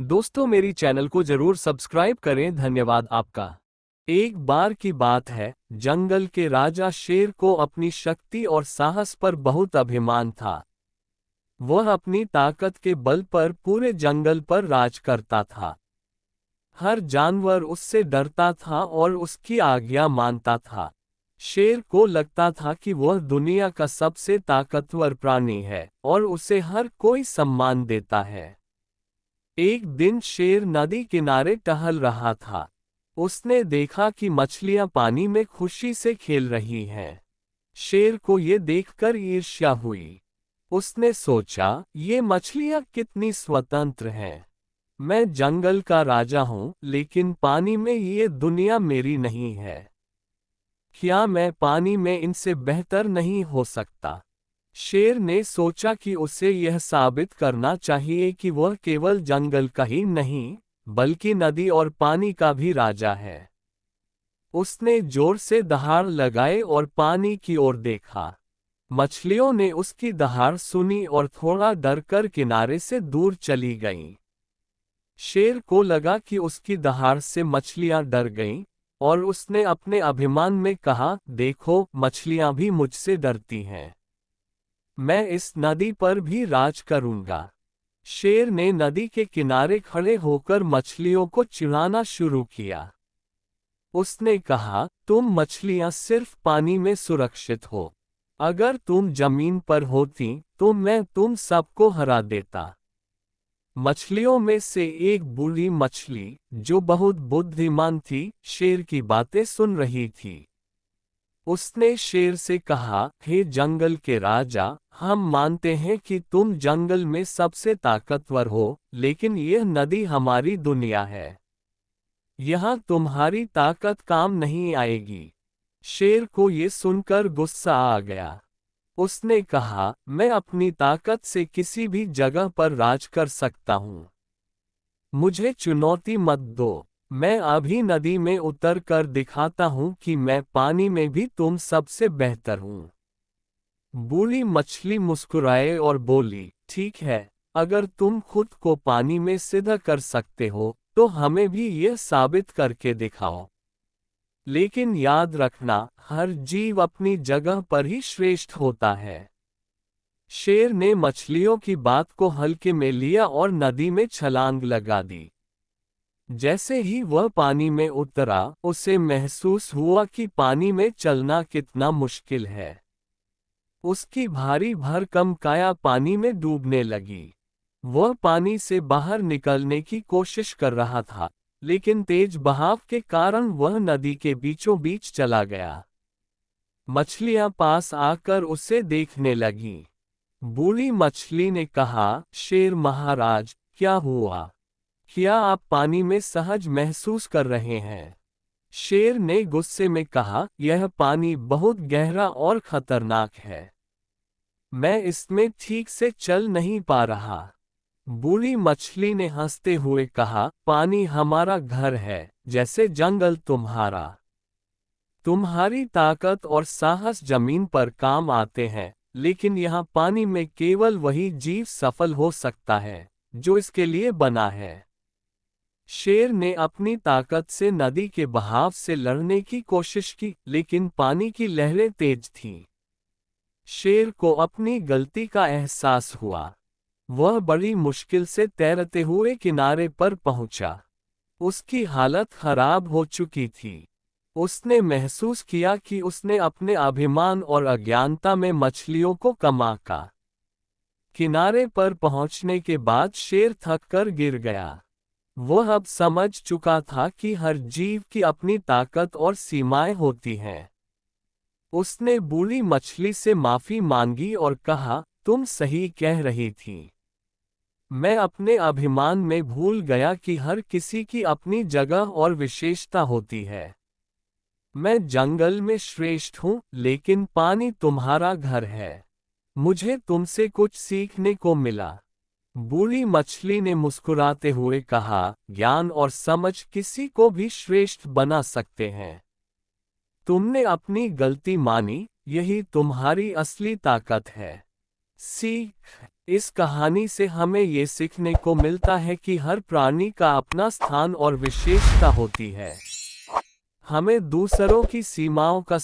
दोस्तों मेरी चैनल को जरूर सब्सक्राइब करें, धन्यवाद आपका। एक बार की बात है, जंगल के राजा शेर को अपनी शक्ति और साहस पर बहुत अभिमान था। वह अपनी ताकत के बल पर पूरे जंगल पर राज करता था। हर जानवर उससे डरता था और उसकी आज्ञा मानता था। शेर को लगता था कि वह दुनिया का सबसे ताकतवर प्राणी है और उसे हर कोई सम्मान देता है। एक दिन शेर नदी किनारे टहल रहा था। उसने देखा कि मछलियां पानी में खुशी से खेल रही हैं। शेर को ये देखकर ईर्ष्या हुई। उसने सोचा, ये मछलियां कितनी स्वतंत्र हैं। मैं जंगल का राजा हूं, लेकिन पानी में ये दुनिया मेरी नहीं है। क्या मैं पानी में इनसे बेहतर नहीं हो सकता? शेर ने सोचा कि उसे यह साबित करना चाहिए कि वह केवल जंगल का ही नहीं, बल्कि नदी और पानी का भी राजा है। उसने जोर से दहाड़ लगाए और पानी की ओर देखा। मछलियों ने उसकी दहाड़ सुनी और थोड़ा डरकर किनारे से दूर चली गईं। शेर को लगा कि उसकी दहाड़ से मछलियां डर गईं, और उसने अपने अभिमान में कहा, देखो, मछलियां भी मुझसे डरती हैं। मैं इस नदी पर भी राज करूंगा। शेर ने नदी के किनारे खड़े होकर मछलियों को चिढ़ाना शुरू किया। उसने कहा, तुम मछलियां सिर्फ पानी में सुरक्षित हो। अगर तुम जमीन पर होती तो मैं तुम सबको हरा देता। मछलियों में से एक बूढ़ी मछली, जो बहुत बुद्धिमान थी, शेर की बातें सुन रही थी। उसने शेर से कहा, हे जंगल के राजा, हम मानते हैं कि तुम जंगल में सबसे ताकतवर हो, लेकिन यह नदी हमारी दुनिया है। यहाँ तुम्हारी ताकत काम नहीं आएगी। शेर को ये सुनकर गुस्सा आ गया। उसने कहा, मैं अपनी ताकत से किसी भी जगह पर राज कर सकता हूँ। मुझे चुनौती मत दो। मैं अभी नदी में उतर कर दिखाता हूँ कि मैं पानी में भी तुम सबसे बेहतर हूँ। बूढ़ी मछली मुस्कुराए और बोली, ठीक है, अगर तुम खुद को पानी में सीधा कर सकते हो, तो हमें भी यह साबित करके दिखाओ। लेकिन याद रखना, हर जीव अपनी जगह पर ही श्रेष्ठ होता है। शेर ने मछलियों की बात को हल्के में लिया और नदी में छलांग लगा दी। जैसे ही वह पानी में उतरा, उसे महसूस हुआ कि पानी में चलना कितना मुश्किल है। उसकी भारी भरकम काया पानी में डूबने लगी। वह पानी से बाहर निकलने की कोशिश कर रहा था, लेकिन तेज बहाव के कारण वह नदी के बीचों बीच चला गया। मछलियां पास आकर उसे देखने लगीं। बूढ़ी मछली ने कहा, शेर महाराज, क्या हुआ? क्या आप पानी में सहज महसूस कर रहे हैं? शेर ने गुस्से में कहा, यह पानी बहुत गहरा और खतरनाक है। मैं इसमें ठीक से चल नहीं पा रहा। बूढ़ी मछली ने हंसते हुए कहा, पानी हमारा घर है, जैसे जंगल तुम्हारा। तुम्हारी ताकत और साहस जमीन पर काम आते हैं, लेकिन यहाँ पानी में केवल वही जीव सफल हो सकता है, जो इसके लिए बना है। शेर ने अपनी ताकत से नदी के बहाव से लड़ने की कोशिश की, लेकिन पानी की लहरें तेज थीं। शेर को अपनी गलती का एहसास हुआ। वह बड़ी मुश्किल से तैरते हुए किनारे पर पहुंचा। उसकी हालत खराब हो चुकी थी। उसने महसूस किया कि उसने अपने अभिमान और अज्ञानता में मछलियों को कमाका। किनारे पर पहुंचने के बाद शेर थककर गिर गया। वह अब समझ चुका था कि हर जीव की अपनी ताकत और सीमाएं होती हैं। उसने बूढ़ी मछली से माफी मांगी और कहा, तुम सही कह रही थी। मैं अपने अभिमान में भूल गया कि हर किसी की अपनी जगह और विशेषता होती है। मैं जंगल में श्रेष्ठ हूँ, लेकिन पानी तुम्हारा घर है। मुझे तुमसे कुछ सीखने को मिला। बूढ़ी मछली ने मुस्कुराते हुए कहा, ज्ञान और समझ किसी को भी श्रेष्ठ बना सकते हैं। तुमने अपनी गलती मानी, यही तुम्हारी असली ताकत है। सीख, इस कहानी से हमें ये सीखने को मिलता है कि हर प्राणी का अपना स्थान और विशेषता होती है। हमें दूसरों की सीमाओं का